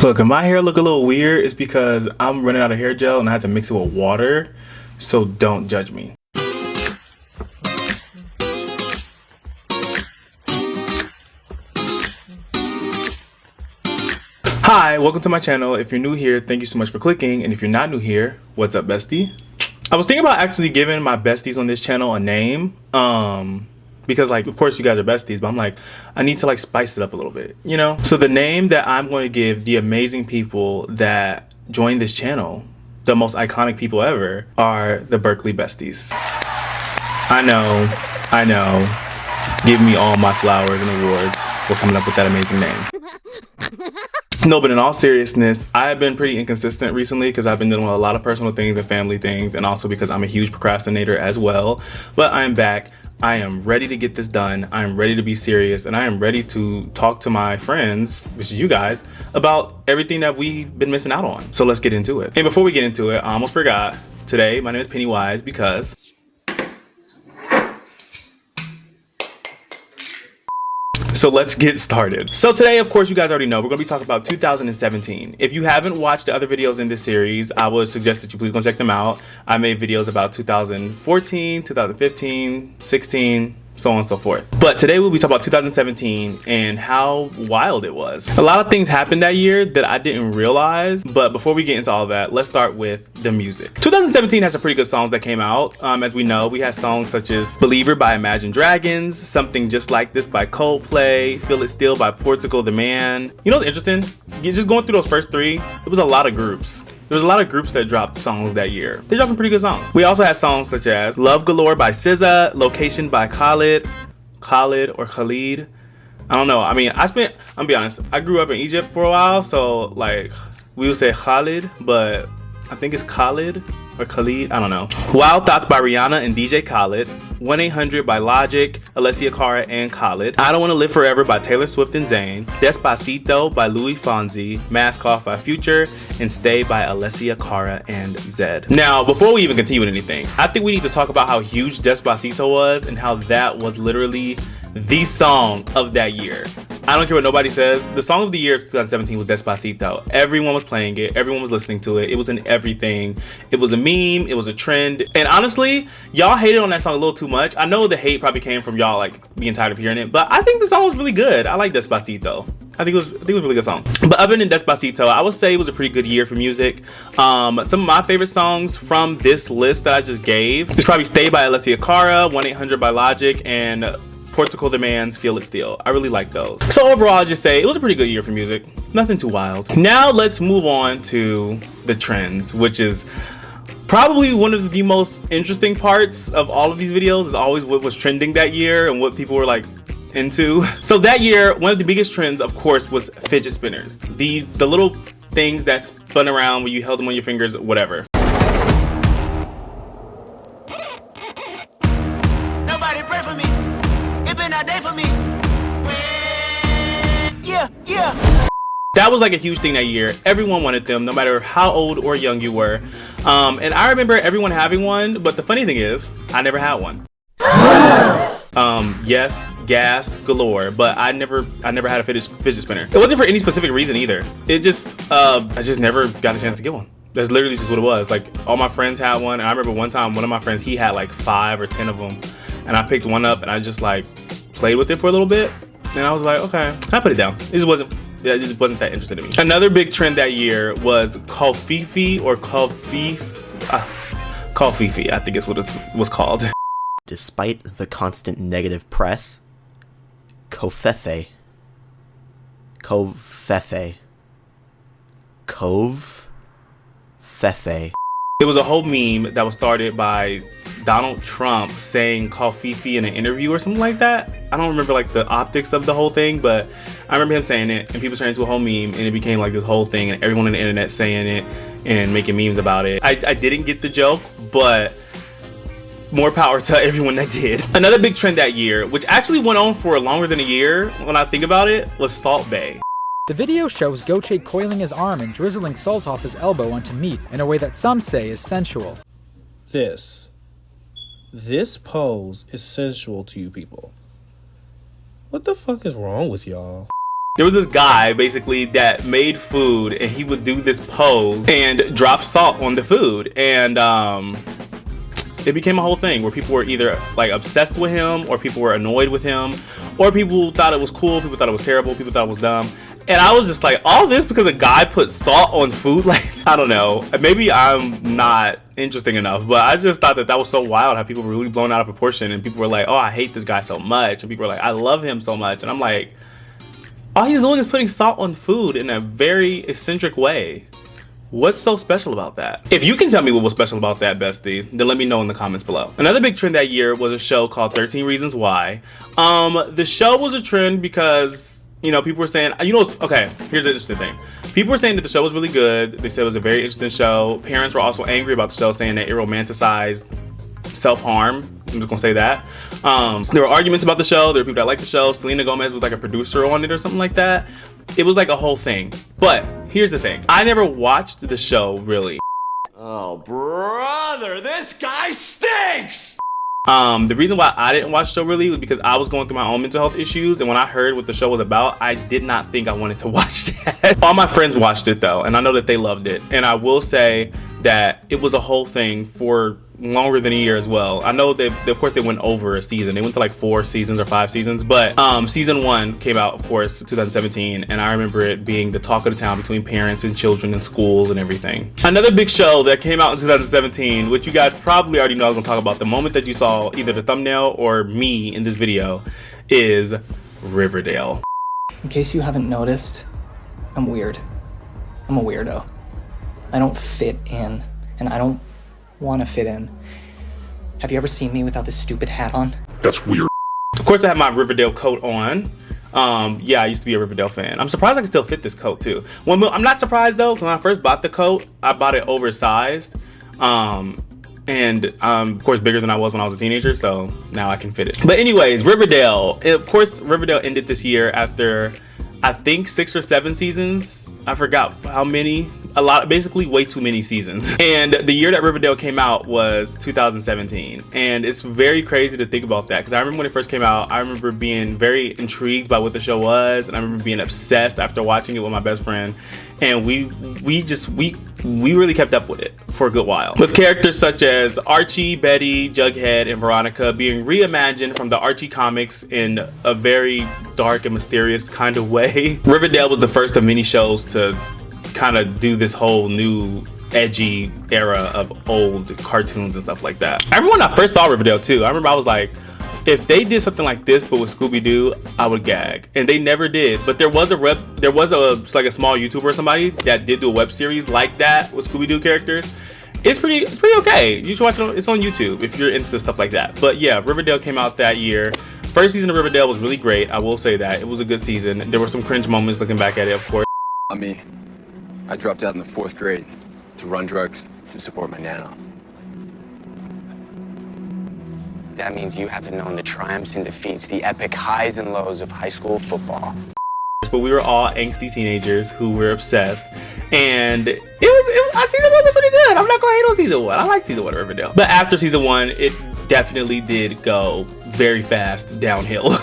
Look, if my hair look a little weird, it's because I'm running out of hair gel and I had to mix it with water, so don't judge me. Hi, welcome to my channel. If you're new here, thank you so much for clicking, and if you're not new here, what's up, bestie? I was thinking about actually giving my besties on this channel a name, because like, of course you guys are besties, but I'm like, I need to like spice it up a little bit, you know? So the name that I'm going to give the amazing people that join this channel, the most iconic people ever, are the Berkeley Besties. I know. Give me all my flowers and awards for coming up with that amazing name. No, but in all seriousness, I have been pretty inconsistent recently because I've been dealing with a lot of personal things and family things, and also because I'm a huge procrastinator as well. But I am back. I am ready to get this done. I am ready to be serious, and I am ready to talk to my friends, which is you guys, about everything that we've been missing out on. So let's get into it. And before we get into it, I almost forgot. Today, my name is Pennywise because... So let's get started. So today, of course, you guys already know, we're gonna be talking about 2017. If you haven't watched the other videos in this series, I would suggest that you please go check them out. I made videos about 2014, 2015, 16, so on and so forth. But today we'll be talking about 2017 and how wild it was. A lot of things happened that year that I didn't realize, but before we get into all that, let's start with the music. 2017 has some pretty good songs that came out. As we know, we had songs such as Believer by Imagine Dragons, Something Just Like This by Coldplay, Feel It Still by Portugal the Man. You know what's interesting? Just going through those first three, it was a lot of groups. There was a lot of groups that dropped songs that year. They dropped some pretty good songs. We also had songs such as Love Galore by SZA, Location by Khalid or Khalid. I don't know. I mean, I'm gonna be honest, I grew up in Egypt for a while, so like we would say Khalid, but I think it's Khalid or Khalid, I don't know. Wild Thoughts by Rihanna and DJ Khaled, 1-800 by Logic, Alessia Cara and Khalid, I Don't Wanna Live Forever by Taylor Swift and Zayn, Despacito by Louis Fonsi, Mask Off by Future, and Stay by Alessia Cara and Zed. Now, before we even continue with anything, I think we need to talk about how huge Despacito was and how that was literally the song of that year. I don't care what nobody says. The song of the year of 2017 was Despacito. Everyone was playing it. Everyone was listening to it. It was in everything. It was a meme. It was a trend. And honestly, y'all hated on that song a little too much. I know the hate probably came from y'all like being tired of hearing it, but I think the song was really good. I like Despacito. I think it was a really good song. But other than Despacito, I would say it was a pretty good year for music. Some of my favorite songs from this list that I just gave is probably Stay by Alessia Cara, 1-800 by Logic, and Portugal the Man's Feel It Still. I really like those. So overall, I'll just say it was a pretty good year for music. Nothing too wild. Now let's move on to the trends, which is probably one of the most interesting parts of all of these videos, is always what was trending that year and what people were like into. So that year, one of the biggest trends, of course, was fidget spinners. The little things that spun around when you held them on your fingers, whatever. Nobody pray for me. It been a day for me. Yeah. That was like a huge thing that year. Everyone wanted them, no matter how old or young you were. And I remember everyone having one, but the funny thing is, I never had one. Yes, gasp galore, but I never had a fidget spinner. It wasn't for any specific reason either. It just, I just never got a chance to get one. That's literally just what it was. Like, all my friends had one, and I remember one time, one of my friends, he had like 5 or 10 of them, and I picked one up, and I just like played with it for a little bit, and I was like, okay, I put it down. It just wasn't that interesting to me. Another big trend that year was Covfefe or Covfefe, I think is what it was called. Despite the constant negative press, Covfefe. It was a whole meme that was started by Donald Trump saying Covfefe in an interview or something like that. I don't remember like the optics of the whole thing, but I remember him saying it, and people turned into a whole meme, and it became like this whole thing, and everyone on the internet saying it and making memes about it. I didn't get the joke, but more power to everyone that did. Another big trend that year, which actually went on for longer than a year when I think about it, was Salt Bae. The video shows Goche coiling his arm and drizzling salt off his elbow onto meat in a way that some say is sensual. This pose is sensual to you people. What the fuck is wrong with y'all? There was this guy basically that made food, and he would do this pose and drop salt on the food, and it became a whole thing where people were either like obsessed with him, or people were annoyed with him, or people thought it was cool, people thought it was terrible, people thought it was dumb. And I was just like, all this because a guy put salt on food? Like, I don't know. Maybe I'm not interesting enough, but I just thought that that was so wild how people were really blown out of proportion, and people were like, oh, I hate this guy so much, and people were like, I love him so much, and I'm like, all he's doing is putting salt on food in a very eccentric way. What's so special about that? If you can tell me what was special about that, bestie, then let me know in the comments below. Another big trend that year was a show called 13 Reasons Why. The show was a trend because, you know, people were saying, okay, here's the interesting thing. People were saying that the show was really good. They said it was a very interesting show. Parents were also angry about the show, saying that it romanticized self-harm. I'm just gonna say that. There were arguments about the show. There were people that liked the show. Selena Gomez was like a producer on it or something like that. It was like a whole thing. But here's the thing. I never watched the show, really. Oh, brother, this guy stinks! The reason why I didn't watch the show really was because I was going through my own mental health issues, and when I heard what the show was about, I did not think I wanted to watch that. All my friends watched it though, and I know that they loved it. And I will say that it was a whole thing for longer than a year as well. I know of course they went over a season. They went to like 4 seasons or 5 seasons, but season 1 came out, of course, 2017, and I remember it being the talk of the town between parents and children in schools and everything. Another big show that came out in 2017, which you guys probably already know I was gonna talk about the moment that you saw either the thumbnail or me in this video, is Riverdale. In case you haven't noticed, I'm weird. I'm a weirdo. I don't fit in, and I don't want to fit in. Have you ever seen me without this stupid hat on? That's weird. Of course, I have my Riverdale coat on. Yeah, I used to be a Riverdale fan. I'm surprised I can still fit this coat too. Well, I'm not surprised though, because when I first bought the coat, I bought it oversized. And of course bigger than I was when I was a teenager, so now I can fit it. But anyways, Riverdale. Of course, Riverdale ended this year after, I think, 6 or 7 seasons. I forgot how many. A lot, basically way too many seasons. And the year that Riverdale came out was 2017. And it's very crazy to think about that, because I remember when it first came out, I remember being very intrigued by what the show was, and I remember being obsessed after watching it with my best friend. And we really kept up with it for a good while, with characters such as Archie, Betty, Jughead, and Veronica being reimagined from the Archie comics in a very dark and mysterious kind of way. Riverdale was the first of many shows to kind of do this whole new edgy era of old cartoons and stuff like that. I remember when I first saw Riverdale too, I remember I was like, if they did something like this but with Scooby-Doo, I would gag. And they never did. But there was like a small YouTuber or somebody that did do a web series like that with Scooby-Doo characters. It's pretty okay. You should watch it. It's on YouTube if you're into stuff like that. But yeah, Riverdale came out that year. First season of Riverdale was really great. I will say that. It was a good season. There were some cringe moments looking back at it, of course. I dropped out in the 4th grade to run drugs to support my nana. That means you haven't known the triumphs and defeats, the epic highs and lows of high school football. But we were all angsty teenagers who were obsessed, and season 1 was pretty good. I'm not gonna hate on season 1. I like season 1 of Riverdale. But after season 1, it definitely did go very fast downhill.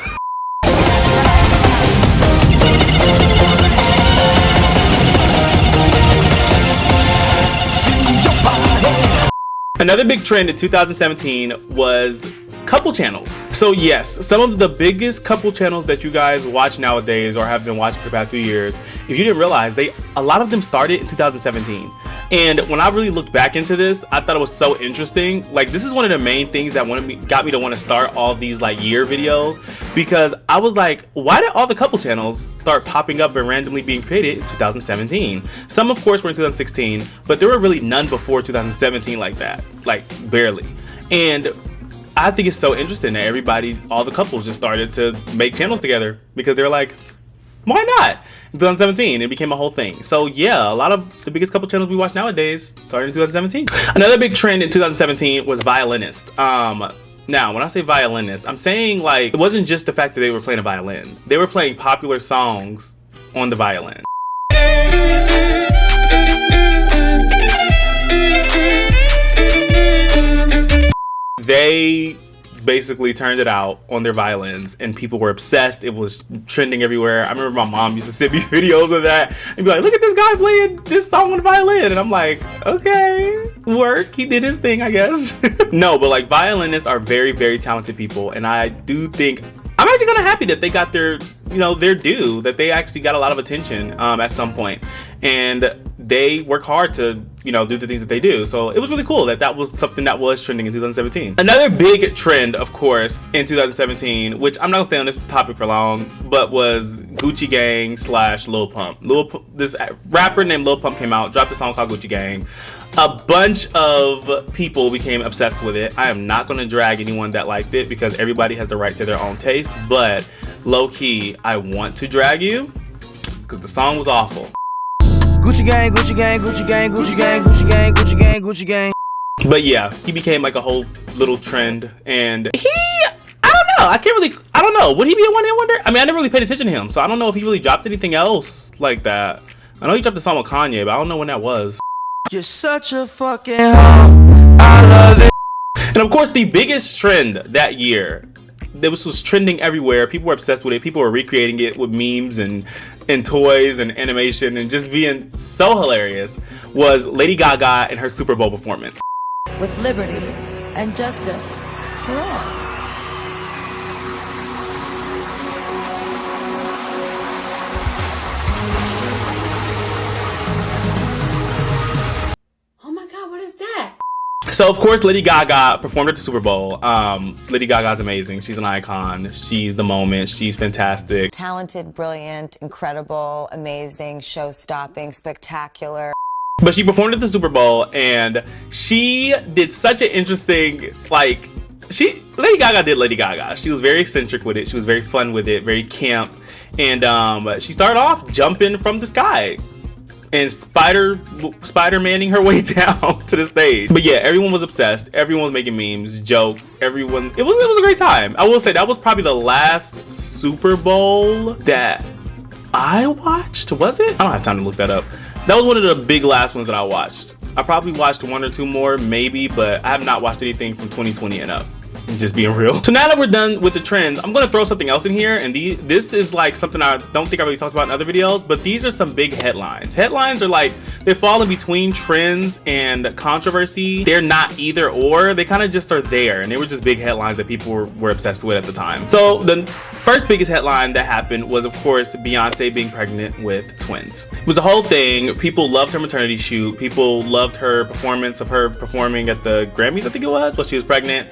Another big trend in 2017 was couple channels. So yes, some of the biggest couple channels that you guys watch nowadays or have been watching for the past few years, if you didn't realize, a lot of them started in 2017. And when I really looked back into this, I thought it was so interesting. Like, this is one of the main things that got me to want to start all these like year videos, because I was like, why did all the couple channels start popping up and randomly being created in 2017? Some of course were in 2016, but there were really none before 2017 like that, like barely. And I think it's so interesting that all the couples just started to make channels together, because they're like, why not? In 2017, it became a whole thing. So yeah, a lot of the biggest couple channels we watch nowadays started in 2017. Another big trend in 2017 was violinist. Now, when I say violinist, I'm saying like, it wasn't just the fact that they were playing a violin. They were playing popular songs on the violin. They basically turned it out on their violins, and people were obsessed. It was trending everywhere. I remember my mom used to send me videos of that and be like, look at this guy playing this song on the violin. And I'm like, okay, work. He did his thing, I guess. No, but like violinists are very, very talented people. And I do think, I'm actually kind of happy that they got their, you know, their due, that they actually got a lot of attention at some point. And they work hard to, you know, do the things that they do. So it was really cool that that was something that was trending in 2017. Another big trend, of course, in 2017, which I'm not gonna stay on this topic for long, but was Gucci Gang / Lil Pump. This rapper named Lil Pump came out, dropped a song called Gucci Gang. A bunch of people became obsessed with it. I am not going to drag anyone that liked it because everybody has the right to their own taste, but low key, I want to drag you because the song was awful. Gucci gang, Gucci gang, Gucci gang, Gucci gang, Gucci gang, Gucci gang, Gucci gang. But yeah, he became like a whole little trend, and I don't know. Would he be a one-hit wonder? I mean, I never really paid attention to him, so I don't know if he really dropped anything else like that. I know he dropped a song with Kanye, but I don't know when that was. You're such a fucking hoe. I love it. And of course, the biggest trend that year, this was trending everywhere. People were obsessed with it. People were recreating it with memes and toys and animation and just being so hilarious, was Lady Gaga and her Super Bowl performance. With liberty and justice for all. So of course, Lady Gaga performed at the Super Bowl. Lady Gaga's amazing. She's an icon. She's the moment. She's fantastic. Talented, brilliant, incredible, amazing, show-stopping, spectacular. But she performed at the Super Bowl, and she did such an interesting, like, Lady Gaga did Lady Gaga. She was very eccentric with it. She was very fun with it, very camp. And she started off jumping from the sky and Spider-Manning her way down to the stage. But yeah, everyone was obsessed. Everyone was making memes, jokes. It was a great time. I will say that was probably the last Super Bowl that I watched. Was it? I don't have time to look that up. That was one of the big last ones that I watched. I probably watched one or two more, maybe, but I have not watched anything from 2020 and up. Just being real. So now that we're done with the trends, I'm gonna throw something else in here, and this is like something I don't think I really talked about in other videos, but these are some big headlines. Headlines are like, they fall in between trends and controversy. They're not either or, they kind of just are there, and they were just big headlines that people were obsessed with at the time. So the first biggest headline that happened was, of course, Beyonce being pregnant with twins. It was a whole thing. People loved her maternity shoot. People loved her performance of her performing at the Grammys, I think it was, while she was pregnant.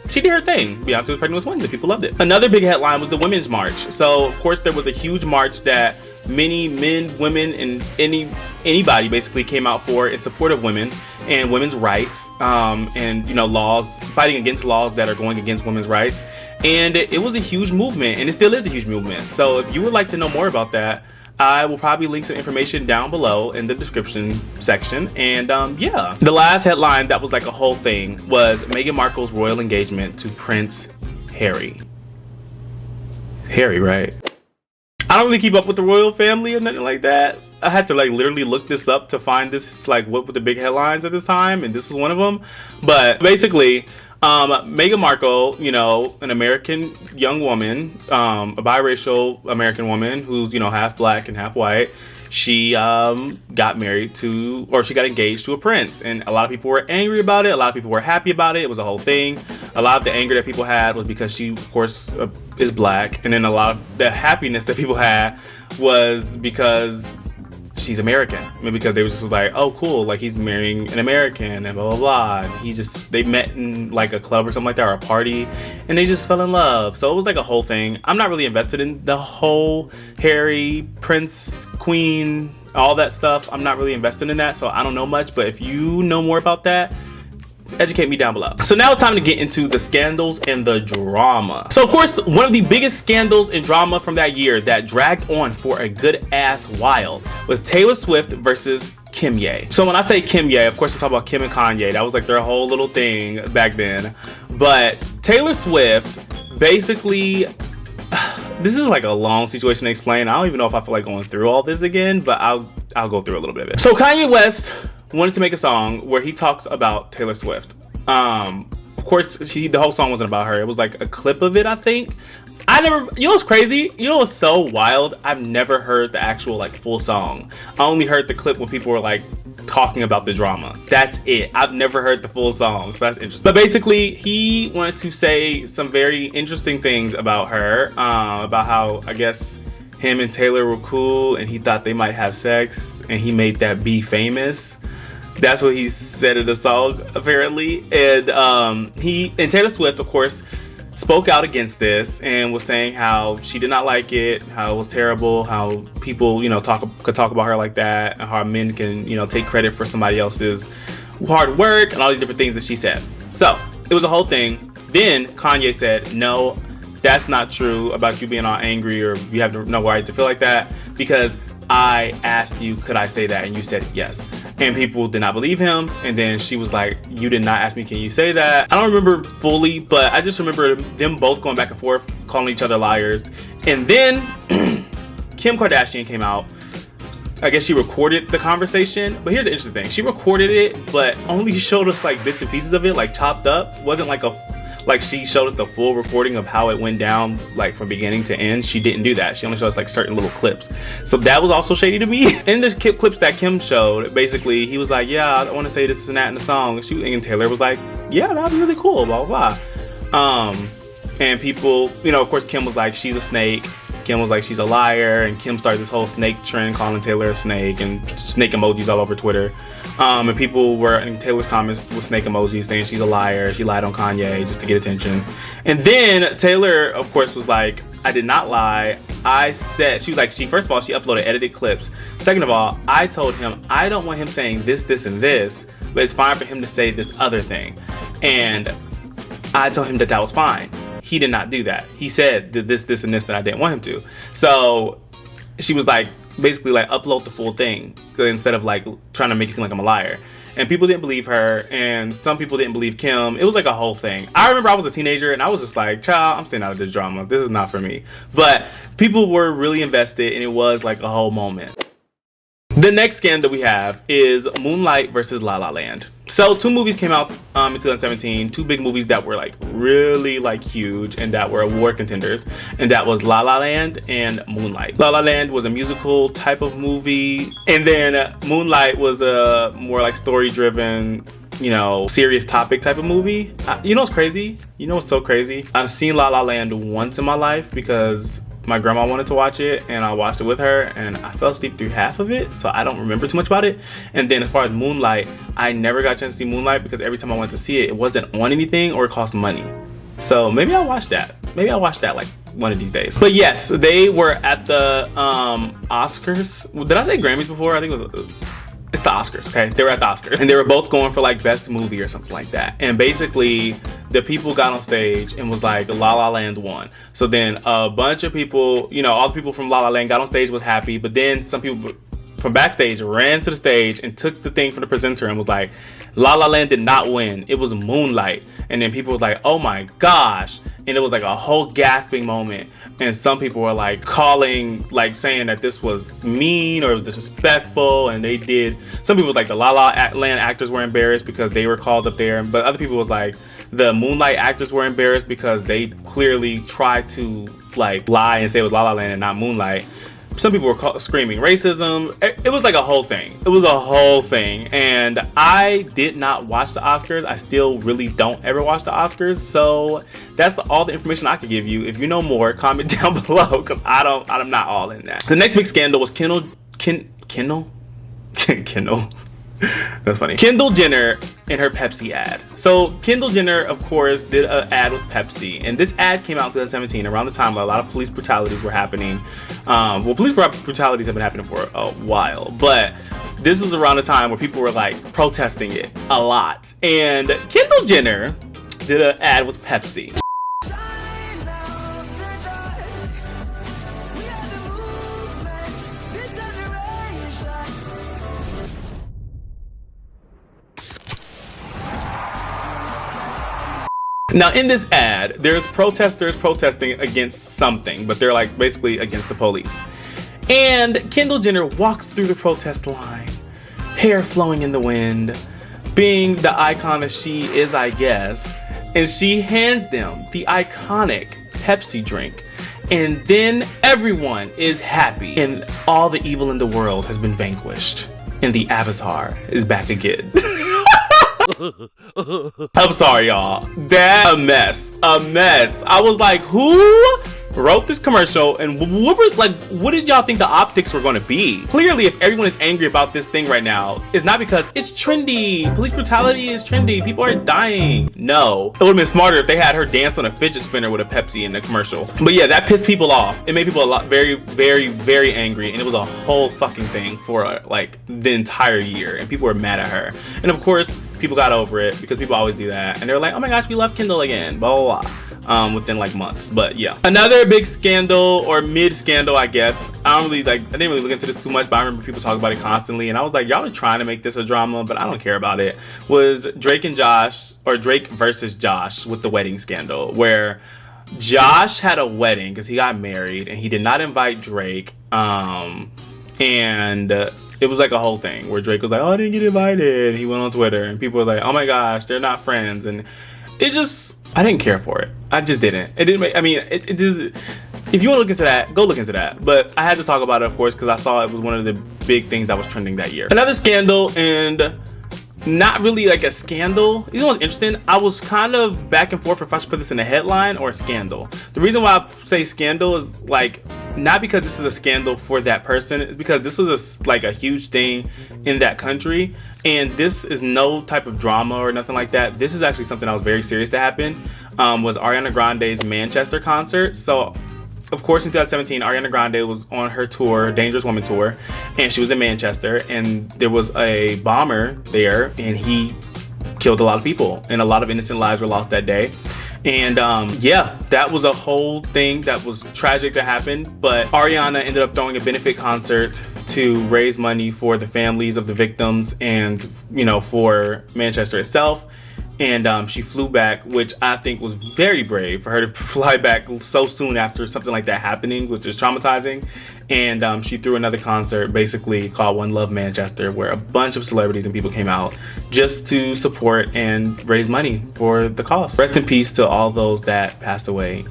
She did her thing. Beyonce was pregnant with twins and people loved it. Another big headline was the Women's March. So of course there was a huge march that many men, women, and anybody basically came out for in support of women and women's rights, and you know, laws, fighting against laws that are going against women's rights. And it was a huge movement, and it still is a huge movement. So if you would like to know more about that, I will probably link some information down below in the description section. And yeah, the last headline that was like a whole thing was Meghan Markle's royal engagement to Prince Harry. Harry, right? I don't really keep up with the royal family or nothing like that. I had to like literally look this up to find this, like what were the big headlines at this time, and this was one of them. But basically, Meghan Markle, you know, an American young woman, a biracial American woman who's, you know, half black and half white. She got married to, or she got engaged to a prince, and a lot of people were angry about it. A lot of people were happy about it. It was a whole thing. A lot of the anger that people had was because she, of course, is black, and then a lot of the happiness that people had was because she's American. I mean, because they were just like, oh cool, like he's marrying an American and blah blah blah. And they met in like a club or something like that, or a party, and they just fell in love. So it was like a whole thing. I'm not really invested in the whole Harry, Prince, Queen, all that stuff. I'm not really invested in that, so I don't know much. But if you know more about that, educate me down below. So now it's time to get into the scandals and the drama. So of course, one of the biggest scandals and drama from that year that dragged on for a good ass while was Taylor Swift versus Kim Ye. So when I say Kim Ye, of course I'm talking about Kim and Kanye. That was like their whole little thing back then. But Taylor Swift basically, this is like a long situation to explain. I don't even know if I feel like going through all this again, but I'll go through a little bit of it. So Kanye West wanted to make a song where he talks about Taylor Swift. Of course, the whole song wasn't about her. It was like a clip of it, I think. I never, you know what's crazy? You know what's so wild? I've never heard the actual like full song. I only heard the clip when people were like talking about the drama. That's it. I've never heard the full song, so that's interesting. But basically, he wanted to say some very interesting things about her, about how, I guess, him and Taylor were cool and he thought they might have sex and he made that be famous. That's what he said in the song, apparently. And Taylor Swift, of course, spoke out against this and was saying how she did not like it, how it was terrible, how people, you know, could talk about her like that, and how men can, you know, take credit for somebody else's hard work and all these different things that she said. So it was a whole thing. Then Kanye said, no, that's not true about you being all angry or you have no right to feel like that, because I asked you, could I say that? And you said yes. And people did not believe him. And then she was like, you did not ask me, can you say that? I don't remember fully, but I just remember them both going back and forth, calling each other liars. And then Kim Kardashian came out. I guess she recorded the conversation. But here's the interesting thing. She recorded it, but only showed us like bits and pieces of it, like chopped up. Wasn't like she showed us the full recording of how it went down, like from beginning to end. She didn't do that. She only showed us like certain little clips. So that was also shady to me. In the clips that Kim showed, basically he was like, yeah, I want to say this and that in the song. And Taylor was like, yeah, that'd be really cool, blah, blah, blah. And people, you know, of course Kim was like, she's a snake. Kim was like, she's a liar. And Kim started this whole snake trend, calling Taylor a snake and snake emojis all over Twitter. And people were in Taylor's comments with snake emojis saying she's a liar. She lied on Kanye just to get attention. And then Taylor, of course, was like, I did not lie. I said, she was like, first of all, she uploaded edited clips. Second of all, I told him, I don't want him saying this, this, and this, but it's fine for him to say this other thing. And I told him that that was fine. He did not do that. He said this, this, and this that I didn't want him to. So she was like, basically like upload the full thing instead of like trying to make it seem like I'm a liar. And people didn't believe her, and some people didn't believe Kim. It was like a whole thing. I remember I was a teenager and I was just like, child, I'm staying out of this drama. This is not for me. But people were really invested and it was like a whole moment. The next scandal we have is Moonlight versus La La Land. So 2 movies came out in 2017, 2 big movies that were like really like huge and that were award contenders, and that was La La Land and Moonlight. La La Land was a musical type of movie, and then Moonlight was a more like story driven, you know, serious topic type of movie. You know what's crazy? You know what's so crazy? I've seen La La Land once in my life because my grandma wanted to watch it and I watched it with her, and I fell asleep through half of it, so I don't remember too much about it. And then as far as Moonlight, I never got a chance to see Moonlight because every time I went to see it, it wasn't on anything or it cost money. So maybe I'll watch that. Maybe I'll watch that like one of these days. But yes, they were at the Oscars. Did I say Grammys before? I think it was it's the Oscars, okay? They were at the Oscars and they were both going for like best movie or something like that. And basically the people got on stage and was like, La La Land won. So then a bunch of people, you know, all the people from La La Land got on stage, was happy, but then some people from backstage ran to the stage and took the thing from the presenter and was like, La La Land did not win. It was Moonlight. And then people were like, oh my gosh. And it was like a whole gasping moment. And some people were like calling, like saying that this was mean or disrespectful. And they did, some people like the La La Land actors were embarrassed because they were called up there. But other people was like, the Moonlight actors were embarrassed because they clearly tried to like lie and say it was La La Land and not Moonlight. Some people were screaming racism. It was like a whole thing. It was a whole thing. And I did not watch the Oscars. I still really don't ever watch the Oscars. So that's all the information I could give you. If you know more, comment down below because I'm not all in that. The next big scandal was Kendall. That's funny. Kendall Jenner and her Pepsi ad. So Kendall Jenner, of course, did an ad with Pepsi, and this ad came out in 2017 around the time where a lot of police brutalities were happening. Well, police brutalities have been happening for a while, but this was around the time where people were like protesting it a lot. And Kendall Jenner did an ad with Pepsi. Now in this ad, there's protesters protesting against something, but they're like basically against the police. And Kendall Jenner walks through the protest line, hair flowing in the wind, being the icon that she is, I guess, and she hands them the iconic Pepsi drink. And then everyone is happy, and all the evil in the world has been vanquished, and the Avatar is back again. I'm sorry, y'all. That a mess. I was like, who wrote this commercial, and what did y'all think the optics were going to be? Clearly, if everyone is angry about this thing right now, it's not because it's trendy. Police brutality is trendy. People are dying. No, it would have been smarter if they had her dance on a fidget spinner with a Pepsi in the commercial. But yeah, that pissed people off. It made people very, very, very angry, and it was a whole fucking thing for like the entire year, and people were mad at her. And of course, people got over it because people always do that, and they were like, oh my gosh, we love Kendall again, blah blah blah. Within like months. But yeah, another big scandal, or mid scandal, I guess. I didn't really look into this too much, but I remember people talk about it constantly, and I was like, y'all are trying to make this a drama, but I don't care about it. Was Drake and Josh, or Drake versus Josh, with the wedding scandal, where Josh had a wedding because he got married and he did not invite Drake, and it was like a whole thing where Drake was like, oh, I didn't get invited. He went on Twitter and people were like, oh my gosh, they're not friends. And it just, I didn't care for it. I just didn't. It didn't make, I mean, it is, if you want to look into that, go look into that. But I had to talk about it, of course, because I saw it was one of the big things that was trending that year. Another scandal, and not really like a scandal. You know what's interesting? I was kind of back and forth if I should put this in a headline or a scandal. The reason why I say scandal is like, not because this is a scandal for that person, it's because this was like a huge thing in that country, and this is no type of drama or nothing like that. This is actually something that was very serious to happen. Was Ariana Grande's Manchester concert. So of course, in 2017, Ariana Grande was on her tour, Dangerous Woman tour, and she was in Manchester, and there was a bomber there, and he killed a lot of people, and a lot of innocent lives were lost that day. And yeah, that was a whole thing that was tragic to happen, but Ariana ended up throwing a benefit concert to raise money for the families of the victims and, you know, for Manchester itself. And she flew back, which I think was very brave for her to fly back so soon after something like that happening, which is traumatizing. And she threw another concert basically called One Love Manchester, where a bunch of celebrities and people came out just to support and raise money for the cause. Rest in peace to all those that passed away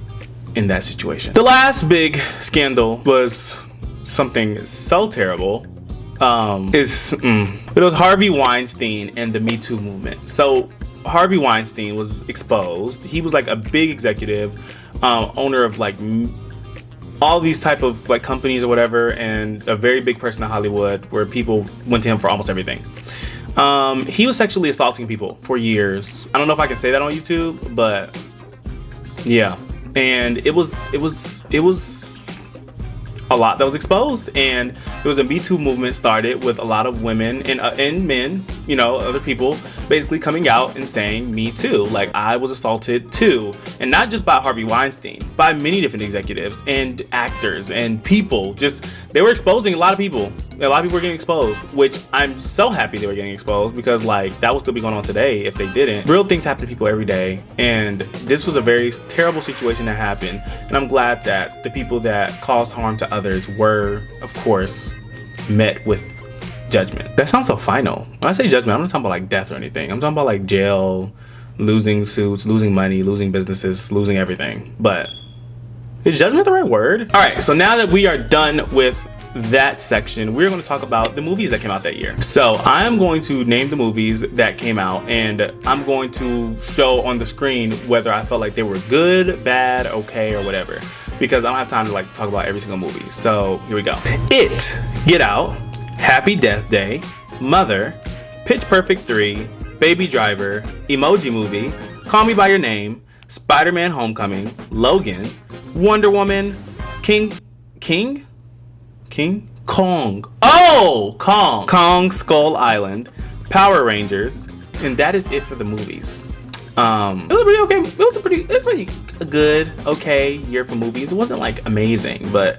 in that situation. The last big scandal was something so terrible. It was Harvey Weinstein and the Me Too movement. So Harvey Weinstein was exposed. He was like a big executive, owner of like all these type of like companies or whatever, and a very big person in Hollywood where people went to him for almost everything. He was sexually assaulting people for years. I don't know if I can say that on YouTube, but yeah. And it was a lot that was exposed, and there was a Me Too movement started with a lot of women and men, you know, other people basically coming out and saying me too, like I was assaulted too. And not just by Harvey Weinstein, by many different executives and actors and people. Just, they were exposing a lot of people. A lot of people were getting exposed, which I'm so happy they were getting exposed, because like that would still be going on today if they didn't. Real things happen to people every day, and this was a very terrible situation that happened, and I'm glad that the people that caused harm to others were, of course, met with judgment. That sounds so final. When I say judgment, I'm not talking about like death or anything. I'm talking about like jail, losing suits, losing money, losing businesses, losing everything. But is judgment the right word? All right, so now that we are done with that section, we're going to talk about the movies that came out that year. So I'm going to name the movies that came out, and I'm going to show on the screen whether I felt like they were good, bad, okay, or whatever, because I don't have time to like talk about every single movie. So here we go. It, Get Out, Happy Death Day, Mother, Pitch Perfect 3, Baby Driver, Emoji Movie, Call Me By Your Name, Spider-Man Homecoming, Logan, Wonder Woman, Kong. Oh, Kong. Kong Skull Island, Power Rangers, and that is it for the movies. It was pretty okay. It was pretty good, okay year for movies. It wasn't like amazing, but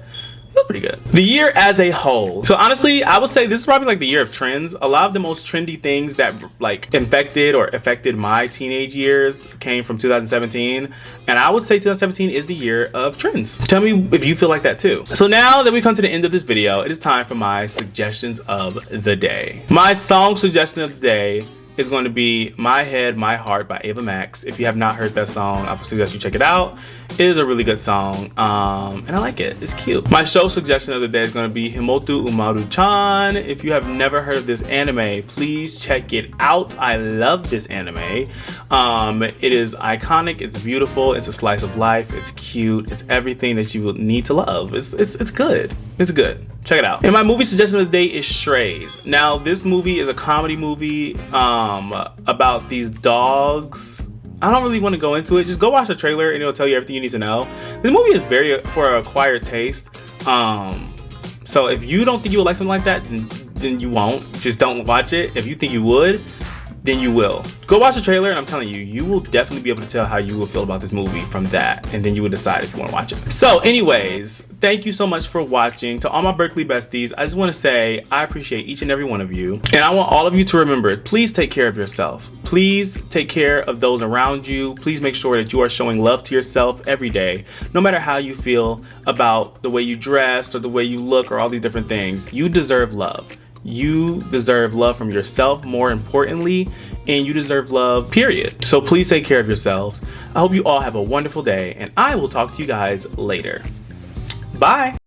it was pretty good. The year as a whole. So honestly, I would say this is probably like the year of trends. A lot of the most trendy things that like infected or affected my teenage years came from 2017. And I would say 2017 is the year of trends. Tell me if you feel like that too. So now that we come to the end of this video, it is time for my suggestions of the day. My song suggestion of the day is going to be My Head, My Heart by Ava Max. If you have not heard that song, I suggest you check it out. It is a really good song, and I like it. It's cute. My show suggestion of the day is going to be Himoto Umaru-chan. If you have never heard of this anime, please check it out. I love this anime. It is iconic. It's beautiful. It's a slice of life. It's cute. It's everything that you will need to love. It's good. It's good. Check it out. And my movie suggestion of the day is Strays. Now, this movie is a comedy movie about these dogs. I don't really want to go into it. Just go watch the trailer and it'll tell you everything you need to know. This movie is very for an acquired taste. So if you don't think you would like something like that, then you won't. Just don't watch it. If you think you would, then you will. Go watch the trailer and I'm telling you, you will definitely be able to tell how you will feel about this movie from that, and then you will decide if you want to watch it. So anyways, thank you so much for watching. To all my Berkeley besties, I just want to say I appreciate each and every one of you, and I want all of you to remember, please take care of yourself. Please take care of those around you. Please make sure that you are showing love to yourself every day, no matter how you feel about the way you dress or the way you look or all these different things. You deserve love. You deserve love from yourself, more importantly, and you deserve love, period. So please take care of yourselves. I hope you all have a wonderful day, and I will talk to you guys later. Bye.